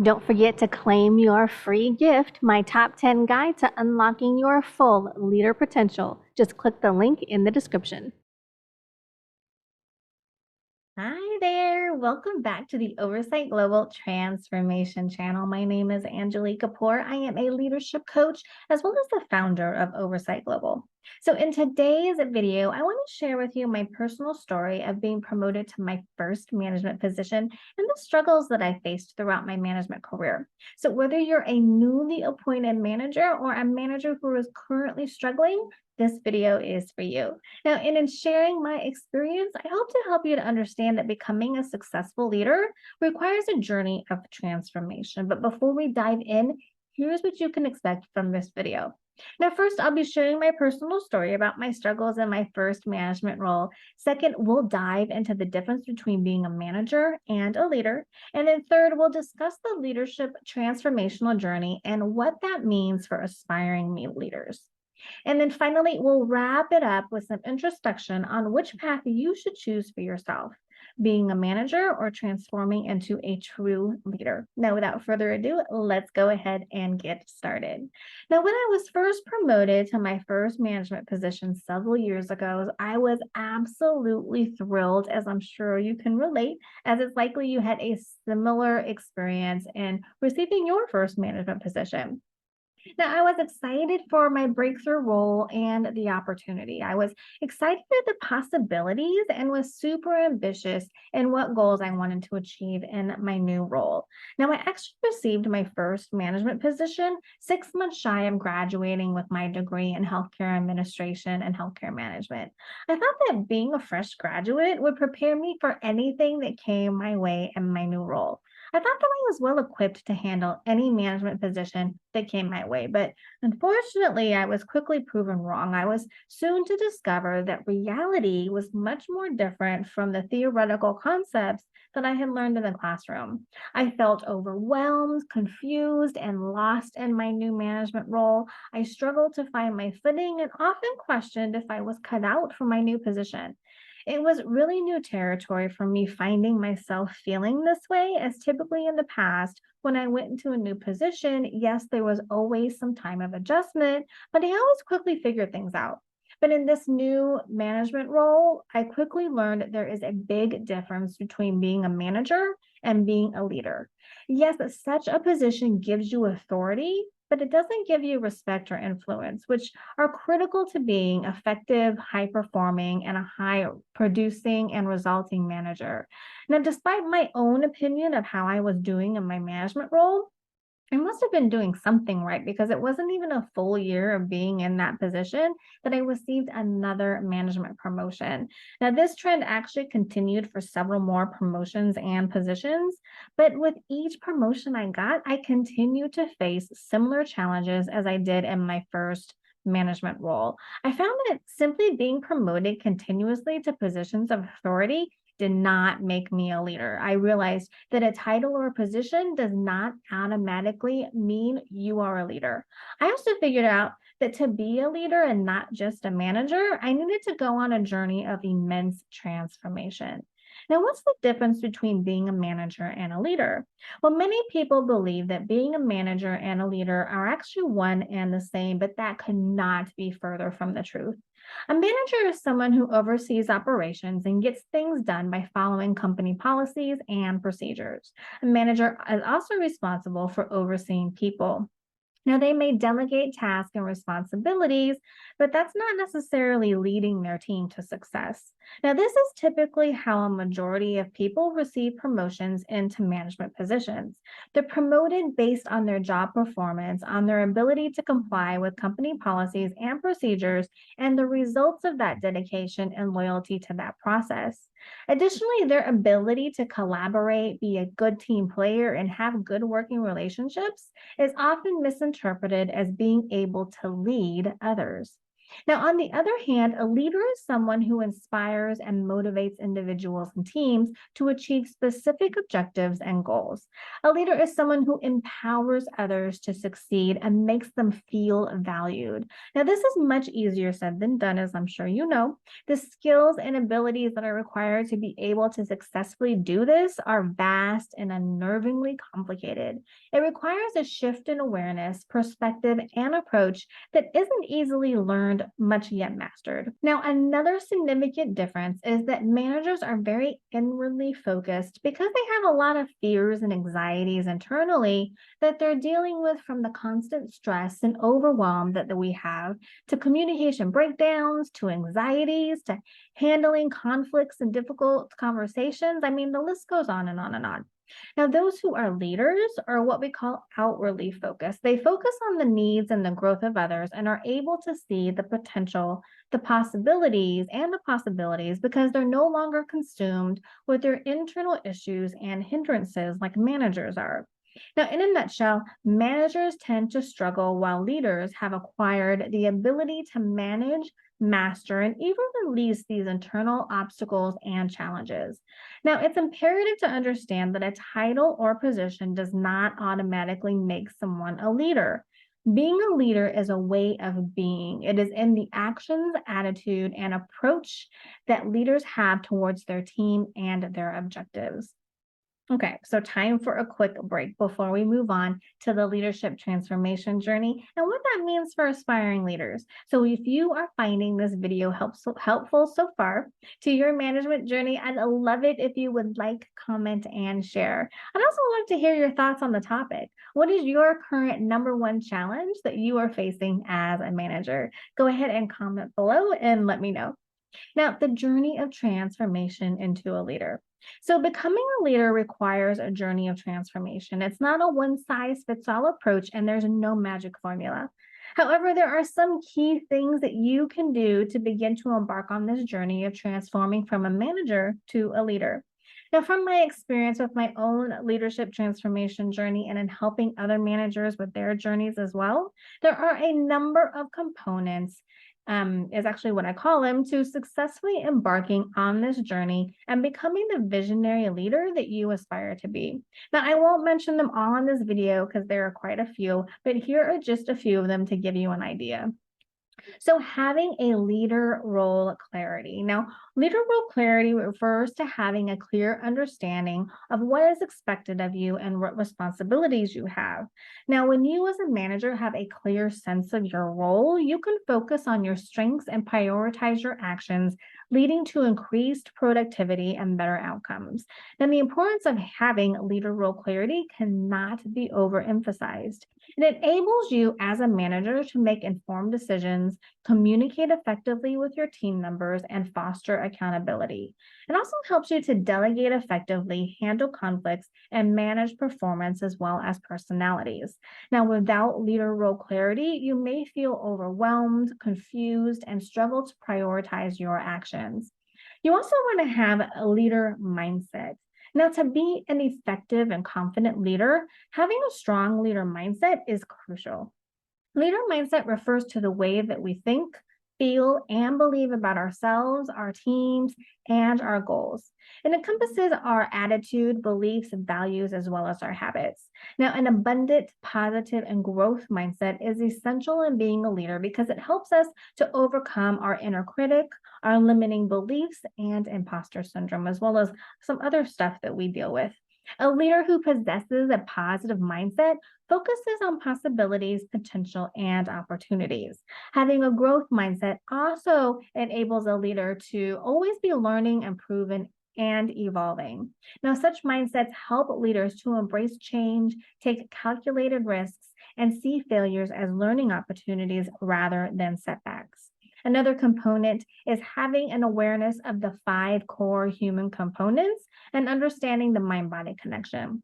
Don't forget to claim your free gift, my top 10 guide to unlocking your full leader potential. Just click the link in the description. Hi there. Welcome back to the Oversight Global Transformation channel. My name is Angilie Kapoor. I am a leadership coach as well as the founder of Oversight Global. So in today's video, I want to share with you my personal story of being promoted to my first management position and the struggles that I faced throughout my management career. So whether you're a newly appointed manager or a manager who is currently struggling, this video is for you. Now, and in sharing my experience, I hope to help you to understand that becoming a successful leader requires a journey of transformation. But before we dive in, here's what you can expect from this video. Now, first, I'll be sharing my personal story about my struggles in my first management role. Second, we'll dive into the difference between being a manager and a leader. And then third, we'll discuss the leadership transformational journey and what that means for aspiring leaders. And then finally, we'll wrap it up with some introspection on which path you should choose for yourself, being a manager or transforming into a true leader. Now, without further ado, let's go ahead and get started. Now, when I was first promoted to my first management position several years ago, I was absolutely thrilled, as I'm sure you can relate, as it's likely you had a similar experience in receiving your first management position. Now, I was excited for my breakthrough role and the opportunity. I was excited at the possibilities and was super ambitious in what goals I wanted to achieve in my new role. Now, I actually received my first management position 6 months shy of graduating with my degree in healthcare administration and healthcare management. I thought that being a fresh graduate would prepare me for anything that came my way in my new role. I thought that I was well equipped to handle any management position that came my way, but unfortunately, I was quickly proven wrong. I was soon to discover that reality was much more different from the theoretical concepts that I had learned in the classroom. I felt overwhelmed, confused, and lost in my new management role. I struggled to find my footing and often questioned if I was cut out for my new position. It was really new territory for me finding myself feeling this way, as typically in the past, when I went into a new position, yes, there was always some time of adjustment, but I always quickly figured things out. But in this new management role, I quickly learned that there is a big difference between being a manager and being a leader. Yes, such a position gives you authority, but it doesn't give you respect or influence, which are critical to being effective, high performing, and a high producing and resulting manager. Now, despite my own opinion of how I was doing in my management role, I must have been doing something right because it wasn't even a full year of being in that position that I received another management promotion. Now, this trend actually continued for several more promotions and positions, but with each promotion I got, I continued to face similar challenges as I did in my first management role. I found that simply being promoted continuously to positions of authority did not make me a leader. I realized that a title or a position does not automatically mean you are a leader. I also figured out that to be a leader and not just a manager, I needed to go on a journey of immense transformation. Now, what's the difference between being a manager and a leader? Well, many people believe that being a manager and a leader are actually one and the same, but that could not be further from the truth. A manager is someone who oversees operations and gets things done by following company policies and procedures. A manager is also responsible for overseeing people. Now, they may delegate tasks and responsibilities, but that's not necessarily leading their team to success. Now, this is typically how a majority of people receive promotions into management positions. They're promoted based on their job performance, on their ability to comply with company policies and procedures, and the results of that dedication and loyalty to that process. Additionally, their ability to collaborate, be a good team player, and have good working relationships is often misinterpreted as being able to lead others. Now, on the other hand, a leader is someone who inspires and motivates individuals and teams to achieve specific objectives and goals. A leader is someone who empowers others to succeed and makes them feel valued. Now, this is much easier said than done, as I'm sure you know. The skills and abilities that are required to be able to successfully do this are vast and unnervingly complicated. It requires a shift in awareness, perspective, and approach that isn't easily learned, much yet mastered. Now, another significant difference is that managers are very inwardly focused because they have a lot of fears and anxieties internally that they're dealing with, from the constant stress and overwhelm that we have, to communication breakdowns, to anxieties, to handling conflicts and difficult conversations. I mean, the list goes on and on and on. Now, those who are leaders are what we call outwardly focused. They focus on the needs and the growth of others and are able to see the potential, the possibilities because they're no longer consumed with their internal issues and hindrances like managers are. Now, in a nutshell, managers tend to struggle while leaders have acquired the ability to manage, master, and even release these internal obstacles and challenges. Now, it's imperative to understand that a title or position does not automatically make someone a leader. Being a leader is a way of being. It is in the actions, attitude, and approach that leaders have towards their team and their objectives. Okay, so time for a quick break before we move on to the leadership transformation journey and what that means for aspiring leaders. So, if you are finding this video helpful so far to your management journey, I'd love it if you would like, comment, and share. I'd also love to hear your thoughts on the topic. What is your current number one challenge that you are facing as a manager? Go ahead and comment below and let me know. Now, the journey of transformation into a leader. So, becoming a leader requires a journey of transformation. It's not a one size fits all approach, and there's no magic formula. However, there are some key things that you can do to begin to embark on this journey of transforming from a manager to a leader. Now, from my experience with my own leadership transformation journey and in helping other managers with their journeys as well, there are a number of components, is actually what I call them, to successfully embarking on this journey and becoming the visionary leader that you aspire to be. Now, I won't mention them all in this video because there are quite a few, but here are just a few of them to give you an idea. So, having a leader role clarity. Now, leader role clarity refers to having a clear understanding of what is expected of you and what responsibilities you have. Now, when you as a manager have a clear sense of your role, you can focus on your strengths and prioritize your actions, leading to increased productivity and better outcomes. Now, the importance of having leader role clarity cannot be overemphasized. It enables you as a manager to make informed decisions, communicate effectively with your team members, and foster accountability. It also helps you to delegate effectively, handle conflicts, and manage performance as well as personalities. Now, without leader role clarity, you may feel overwhelmed, confused, and struggle to prioritize your actions. You also want to have a leader mindset. Now, to be an effective and confident leader, having a strong leader mindset is crucial. Leader mindset refers to the way that we think, feel, and believe about ourselves, our teams, and our goals. It encompasses our attitude, beliefs, and values, as well as our habits. Now, an abundant, positive, and growth mindset is essential in being a leader because it helps us to overcome our inner critic, our limiting beliefs, and imposter syndrome, as well as some other stuff that we deal with. A leader who possesses a positive mindset focuses on possibilities, potential, and opportunities. Having a growth mindset also enables a leader to always be learning, improving, and evolving. Now, such mindsets help leaders to embrace change, take calculated risks, and see failures as learning opportunities rather than setbacks. Another component is having an awareness of the 5 core human components and understanding the mind-body connection.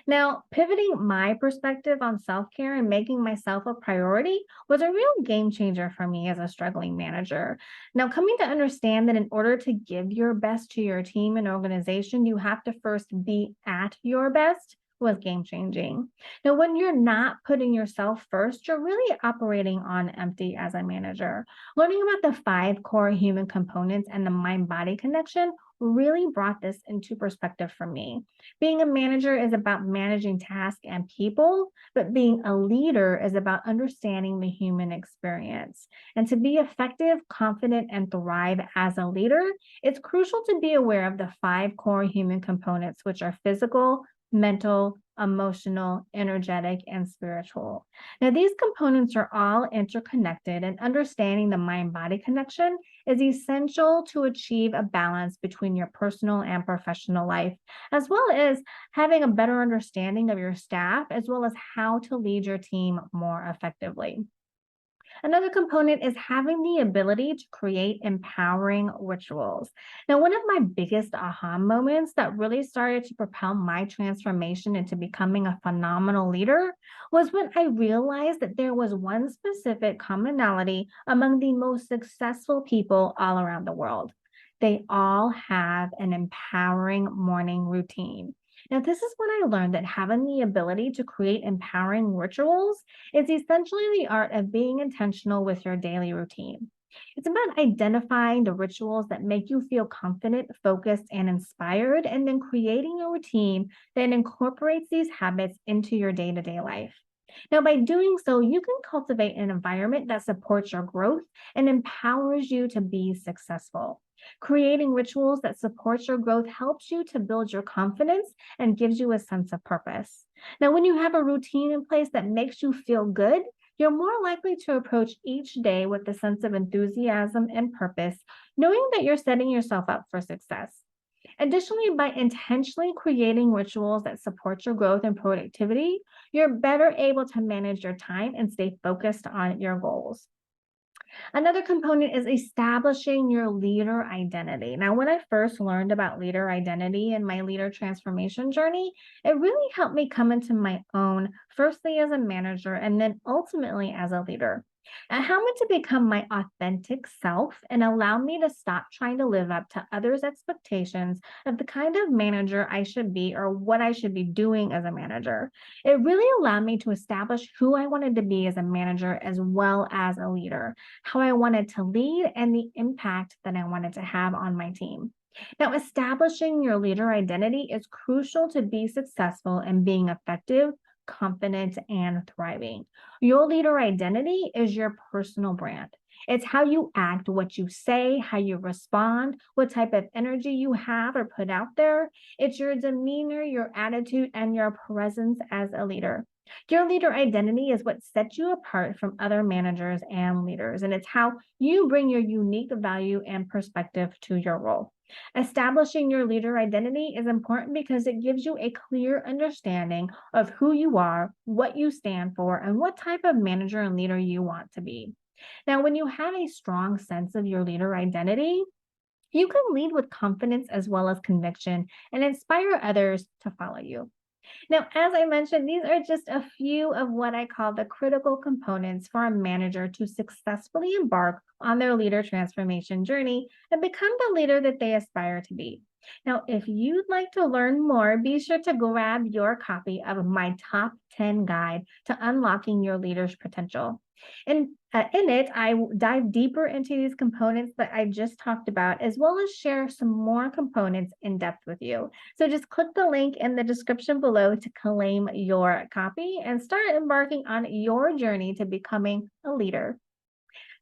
Now, pivoting my perspective on self-care and making myself a priority was a real game changer for me as a struggling manager. Now, coming to understand that in order to give your best to your team and organization, you have to first be at your best was game changing. Now, when you're not putting yourself first, you're really operating on empty as a manager. Learning about the five core human components and the mind body connection really brought this into perspective for me. Being a manager is about managing tasks and people, but being a leader is about understanding the human experience. And to be effective, confident, and thrive as a leader, it's crucial to be aware of the five core human components, which are physical, mental, emotional, energetic, and spiritual. Now, these components are all interconnected, and understanding the mind body connection is essential to achieve a balance between your personal and professional life, as well as having a better understanding of your staff, as well as how to lead your team more effectively. Another component is having the ability to create empowering rituals. Now, one of my biggest aha moments that really started to propel my transformation into becoming a phenomenal leader was when I realized that there was one specific commonality among the most successful people all around the world. They all have an empowering morning routine. Now, this is when I learned that having the ability to create empowering rituals is essentially the art of being intentional with your daily routine. It's about identifying the rituals that make you feel confident, focused, and inspired, and then creating a routine that incorporates these habits into your day to day life. Now, by doing so, you can cultivate an environment that supports your growth and empowers you to be successful. Creating rituals that support your growth helps you to build your confidence and gives you a sense of purpose. Now, when you have a routine in place that makes you feel good, you're more likely to approach each day with a sense of enthusiasm and purpose, knowing that you're setting yourself up for success. Additionally, by intentionally creating rituals that support your growth and productivity, you're better able to manage your time and stay focused on your goals. Another component is establishing your leader identity. Now, when I first learned about leader identity in my leader transformation journey, it really helped me come into my own, firstly as a manager and then ultimately as a leader. And how me to become my authentic self and allow me to stop trying to live up to others' expectations of the kind of manager I should be or what I should be doing as a manager. It really allowed me to establish who I wanted to be as a manager as well as a leader, how I wanted to lead, and the impact that I wanted to have on my team. Now, establishing your leader identity is crucial to be successful in being effective, confident, and thriving. Your leader identity is your personal brand. It's how you act, what you say, how you respond, what type of energy you have or put out there. It's your demeanor, your attitude, and your presence as a leader. Your leader identity is what sets you apart from other managers and leaders, and it's how you bring your unique value and perspective to your role. Establishing your leader identity is important because it gives you a clear understanding of who you are, what you stand for, and what type of manager and leader you want to be. Now, when you have a strong sense of your leader identity, you can lead with confidence as well as conviction and inspire others to follow you. Now, as I mentioned, these are just a few of what I call the critical components for a manager to successfully embark on their leader transformation journey and become the leader that they aspire to be. Now, if you'd like to learn more, be sure to grab your copy of my top 10 guide to unlocking your leader's potential. And in it, dive deeper into these components that I just talked about, as well as share some more components in depth with you. So just click the link in the description below to claim your copy and start embarking on your journey to becoming a leader.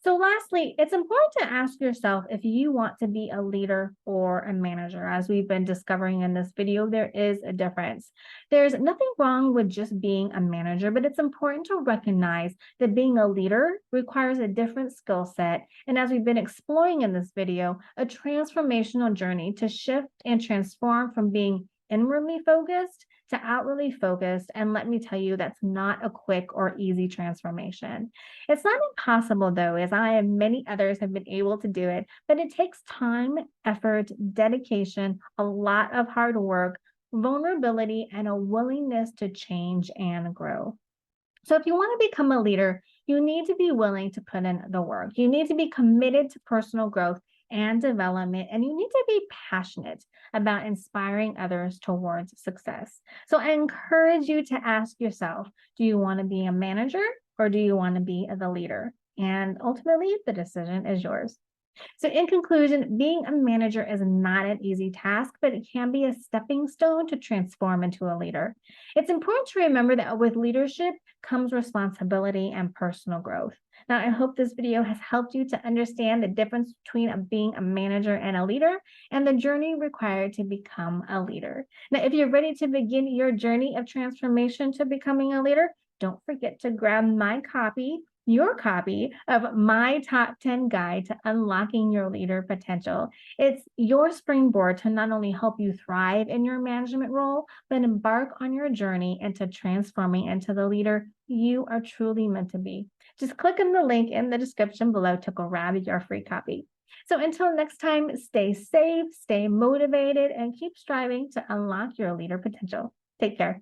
So lastly, it's important to ask yourself if you want to be a leader or a manager. As we've been discovering in this video, there is a difference. There's nothing wrong with just being a manager, but it's important to recognize that being a leader requires a different skill set. And as we've been exploring in this video, a transformational journey to shift and transform from being inwardly focused to outwardly focused. And let me tell you, that's not a quick or easy transformation. It's not impossible, though, as I and many others have been able to do it, but it takes time, effort, dedication, a lot of hard work, vulnerability, and a willingness to change and grow. So if you want to become a leader, you need to be willing to put in the work. You need to be committed to personal growth and development, and you need to be passionate about inspiring others towards success. So I encourage you to ask yourself, do you want to be a manager or do you want to be the leader? And ultimately, the decision is yours. So, in conclusion, being a manager is not an easy task, but it can be a stepping stone to transform into a leader. It's important to remember that with leadership comes responsibility and personal growth. Now, I hope this video has helped you to understand the difference between being a manager and a leader and the journey required to become a leader. Now, if you're ready to begin your journey of transformation to becoming a leader, don't forget to grab your copy of my top 10 guide to unlocking your leader potential. It's your springboard to not only help you thrive in your management role, but embark on your journey into transforming into the leader you are truly meant to be. Just click on the link in the description below to grab your free copy. So until next time, stay safe, stay motivated, and keep striving to unlock your leader potential. Take care.